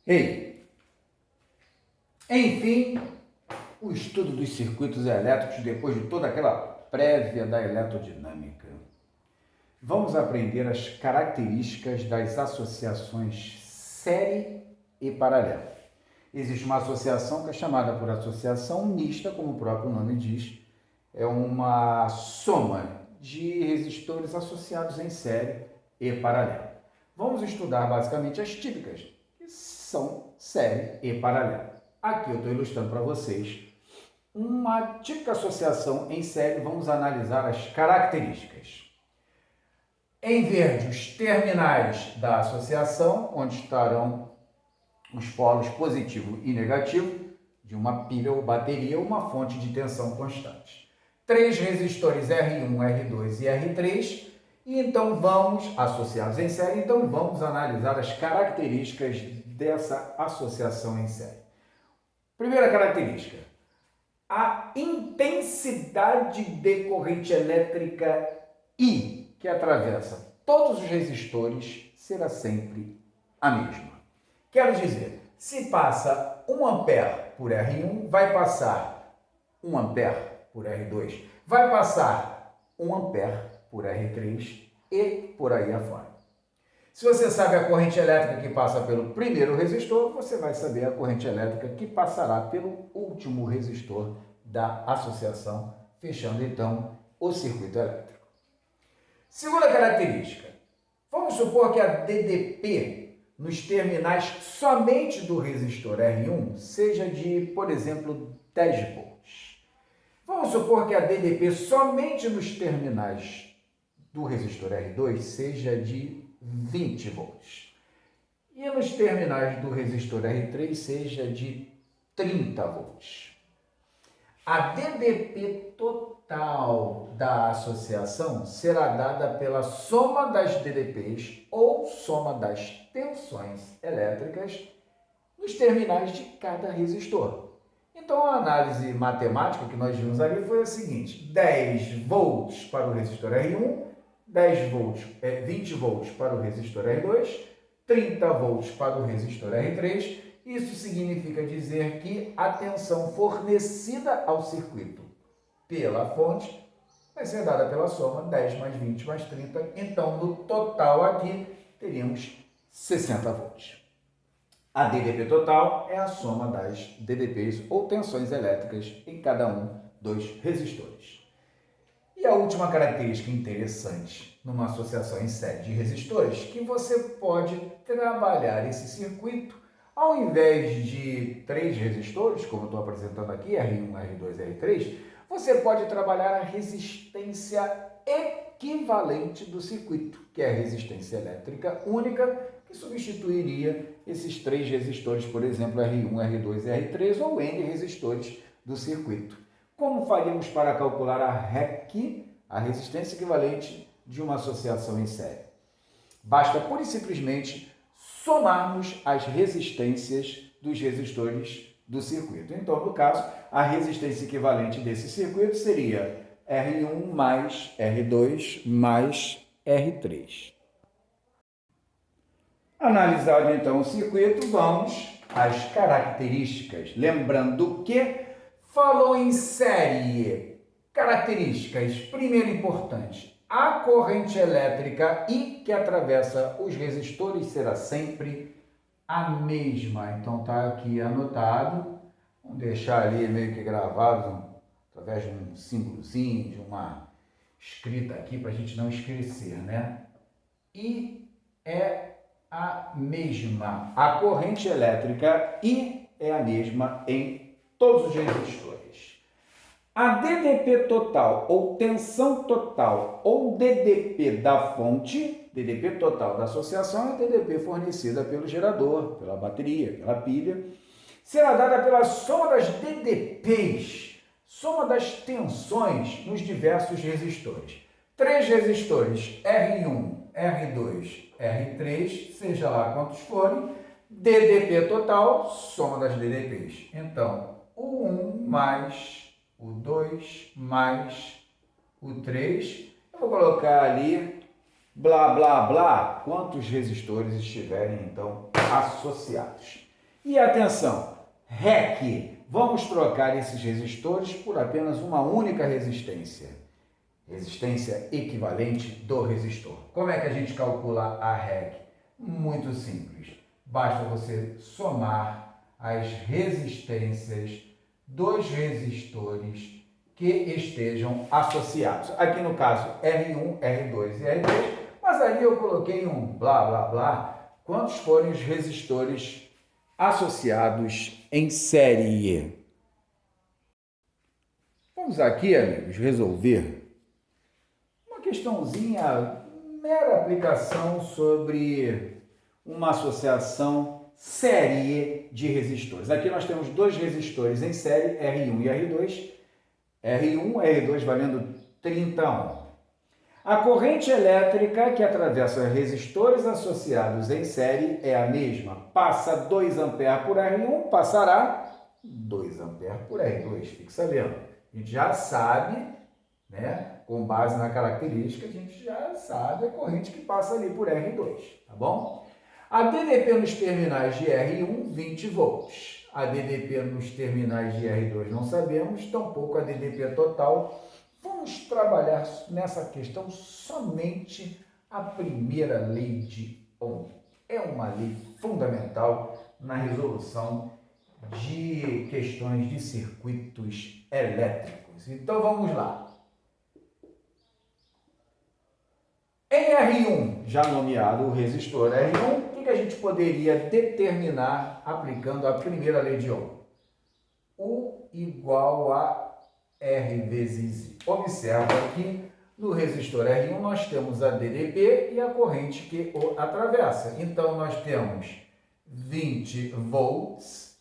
Ei, enfim, o estudo dos circuitos elétricos depois de toda aquela prévia da eletrodinâmica. Vamos aprender as características das associações série e paralela. Existe uma associação que é chamada por associação mista, como o próprio nome diz, é uma soma de resistores associados em série e paralelo. Vamos estudar basicamente as típicas, que são série e paralelo. Aqui eu estou ilustrando para vocês uma típica associação em série. Vamos analisar as características. Em verde, os terminais da associação, onde estarão os polos positivo e negativo de uma pilha ou bateria ou uma fonte de tensão constante. 3 resistores R1, R2 e R3. E então vamos, associados em série, então vamos analisar as características dessa associação em série. Primeira característica, a intensidade de corrente elétrica I, que atravessa todos os resistores, será sempre a mesma. Quero dizer, se passa 1 ampere por R1, vai passar 1 ampere por R2, vai passar 1 ampere por R3 e por aí afora. Se você sabe a corrente elétrica que passa pelo primeiro resistor, você vai saber a corrente elétrica que passará pelo último resistor da associação, fechando então o circuito elétrico. Segunda característica, vamos supor que a DDP nos terminais somente do resistor R1 seja de, por exemplo, 10 volts. Vamos supor que a DDP somente nos terminais do resistor R2 seja de 20 volts. E nos terminais do resistor R3 seja de 30 volts. A DDP total da associação será dada pela soma das DDPs ou soma das tensões elétricas nos terminais de cada resistor. Então, a análise matemática que nós vimos ali foi a seguinte: 10 volts para o resistor R1, 20 volts para o resistor R2, 30 volts para o resistor R3. Isso significa dizer que a tensão fornecida ao circuito pela fonte vai ser dada pela soma 10 mais 20 mais 30. Então, no total aqui, teríamos 60 volts. A DDP total é a soma das DDPs ou tensões elétricas em cada um dos resistores. E a última característica interessante numa associação em série de resistores, que você pode trabalhar esse circuito ao invés de 3 resistores, como eu estou apresentando aqui, R1, R2, R3, você pode trabalhar a resistência equivalente do circuito, que é a resistência elétrica única, que substituiria esses 3 resistores, por exemplo, R1, R2 e R3, ou N resistores do circuito. Como faríamos para calcular a REC, a resistência equivalente de uma associação em série? Basta pura e simplesmente somarmos as resistências dos resistores do circuito. Então, no caso, a resistência equivalente desse circuito seria R1 mais R2 mais R3. Analisado então o circuito, vamos às características. Lembrando que falou em série. Características, primeiro importante, a corrente elétrica I que atravessa os resistores será sempre a mesma. Então está aqui anotado, vamos deixar ali meio que gravado através de um símbolozinho, de uma escrita aqui para a gente não esquecer, né? I é a mesma. A corrente elétrica I é a mesma em todos os resistores. A DDP total ou tensão total ou DDP da fonte, DDP total da associação é a DDP fornecida pelo gerador, pela bateria, pela pilha, será dada pela soma das DDPs, soma das tensões nos diversos resistores. 3 resistores R1, R2, R3, seja lá quantos forem, DDP total, soma das DDPs. Então, o 1 mais o 2 mais o 3, eu vou colocar ali, blá, blá, blá, quantos resistores estiverem, então, associados. E atenção, REC, vamos trocar esses resistores por apenas uma única resistência. Resistência equivalente do resistor. Como é que a gente calcula a REC? Muito simples. Basta você somar as resistências dos resistores que estejam associados. Aqui no caso R1, R2 e R3, mas ali eu coloquei um blá blá blá. Quantos forem os resistores associados em série? Vamos aqui, amigos, resolver uma questãozinha, mera aplicação sobre uma associação série de resistores. Aqui nós temos dois resistores em série, R1 e R2. R1, R2 valendo 30 ohm. A corrente elétrica que atravessa resistores associados em série é a mesma. Passa 2 A por R1, passará 2 A por R2. Fique sabendo. A gente já sabe, né, com base na característica, a gente já sabe a corrente que passa ali por R2, tá bom? A DDP nos terminais de R1, 20 volts. A DDP nos terminais de R2 não sabemos, tampouco a DDP total. Vamos trabalhar nessa questão somente a primeira lei de Ohm. É uma lei fundamental na resolução de questões de circuitos elétricos. Então vamos lá. Em R1, já nomeado o resistor R1, o que a gente poderia determinar aplicando a primeira lei de Ohm? U igual a R vezes I. Observa que no resistor R1 nós temos a DDP e a corrente que o atravessa. Então nós temos 20 volts.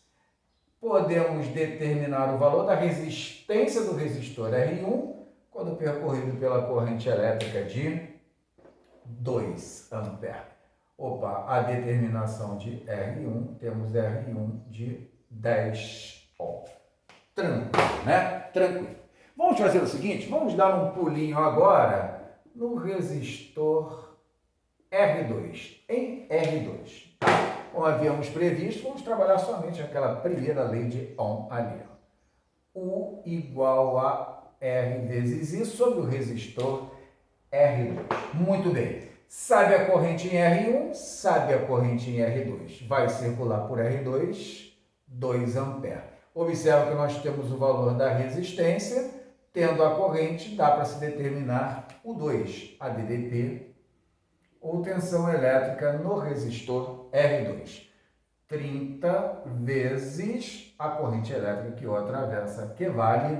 Podemos determinar o valor da resistência do resistor R1 quando percorrido pela corrente elétrica de 2 A. Opa, a determinação de R1, temos R1 de 10 ohm. Tranquilo, né? Tranquilo. Vamos fazer o seguinte, vamos dar um pulinho agora no resistor R2, em R2. Como havíamos previsto, vamos trabalhar somente aquela primeira lei de Ohm ali. U igual a R vezes I sobre o resistor R2. Muito bem. Sabe a corrente em R1, sabe a corrente em R2. Vai circular por R2, 2 A. Observa que nós temos o valor da resistência, tendo a corrente, dá para se determinar o 2, a DDP, ou tensão elétrica no resistor R2. 30 vezes a corrente elétrica que o atravessa, que vale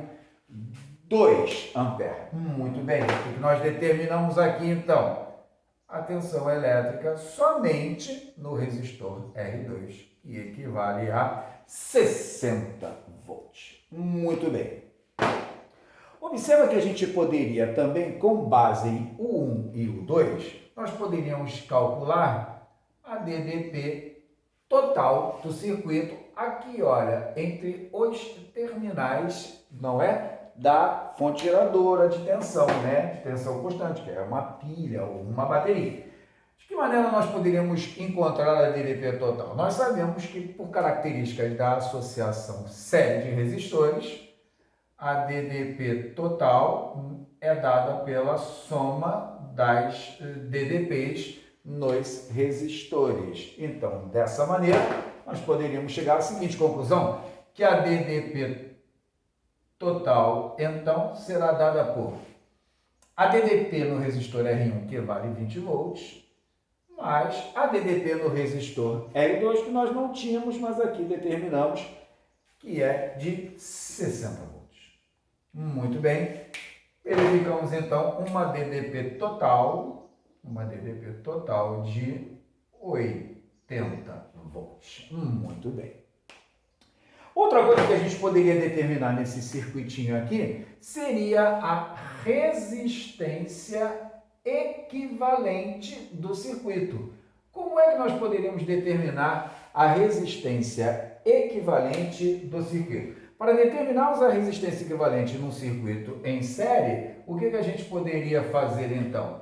2 A. Muito bem, o que nós determinamos aqui então? A tensão elétrica somente no resistor R2, que equivale a 60 volts. Muito bem. Observa que a gente poderia também, com base em U1 e U2, nós poderíamos calcular a DDP total do circuito aqui, olha, entre os terminais, não é? Da fonte geradora de tensão, né? De tensão constante, que é uma pilha ou uma bateria. De que maneira nós poderíamos encontrar a DDP total? Nós sabemos que, por características da associação série de resistores, a DDP total é dada pela soma das DDPs nos resistores. Então, dessa maneira, nós poderíamos chegar à seguinte conclusão, que a DDP total, então, será dada por a DDP no resistor R1, que vale 20 volts, mais a DDP no resistor R2, que nós não tínhamos, mas aqui determinamos que é de 60 volts. Muito bem. Verificamos, então, uma DDP total de 80 volts. Muito bem. Outra coisa que a gente poderia determinar nesse circuitinho aqui seria a resistência equivalente do circuito. Como é que nós poderíamos determinar a resistência equivalente do circuito? Para determinarmos a resistência equivalente num circuito em série, o que a gente poderia fazer então?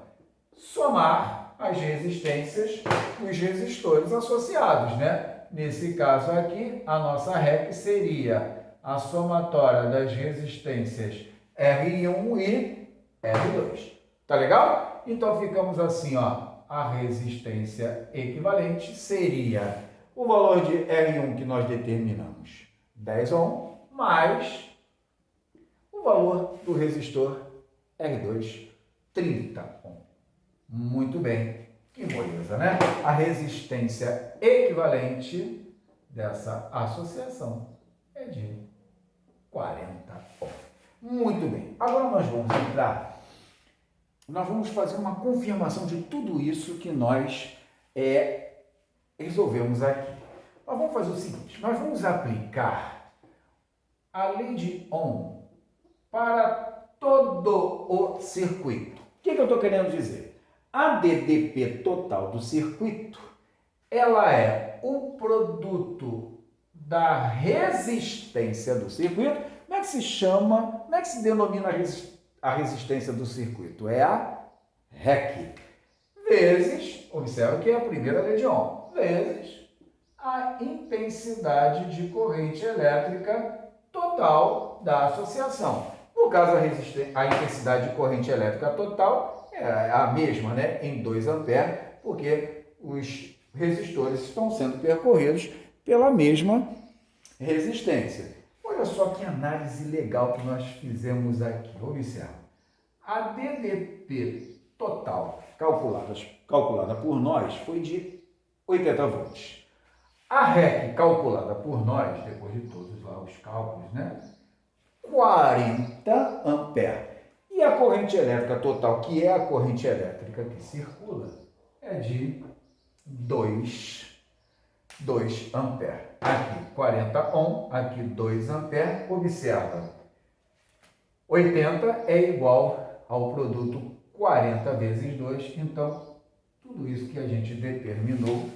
Somar as resistências dos resistores associados, né? Nesse caso aqui, a nossa REC seria a somatória das resistências R1 e R2. Tá legal? Então, ficamos assim, ó. A resistência equivalente seria o valor de R1 que nós determinamos, 10 ohm, mais o valor do resistor R2, 30 ohm. Muito bem, que moleza, né? A resistência equivalente dessa associação é de 40 ohm. Muito bem, agora nós vamos fazer uma confirmação de tudo isso que nós resolvemos aqui. Nós vamos fazer o seguinte, nós vamos aplicar a lei de Ohm para todo o circuito. O que eu estou querendo dizer? A DDP total do circuito, ela é o produto da resistência do circuito. Como é que se chama, como é que se denomina a resistência do circuito? É a REC, vezes, observa que é a primeira lei de Ohm, vezes a intensidade de corrente elétrica total da associação. No caso, a intensidade de corrente elétrica total é a mesma, né? Em 2 amperes, porque os resistores estão sendo percorridos pela mesma resistência. Olha só que análise legal que nós fizemos aqui. Observa. A DDP total calculada por nós foi de 80 volts. A REC calculada por nós, depois de todos lá os cálculos, né? 40 amperes. E a corrente elétrica total, que é a corrente elétrica que circula, é de 2 amperes. Aqui 40 ohm, aqui 2 amperes. Observa, 80 é igual ao produto 40 vezes 2. Então, tudo isso que a gente determinou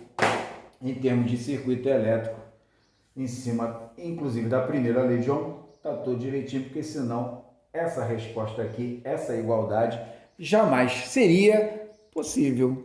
em termos de circuito elétrico, em cima, inclusive, da primeira lei de Ohm, está tudo direitinho, porque senão essa resposta aqui, essa igualdade, jamais seria possível.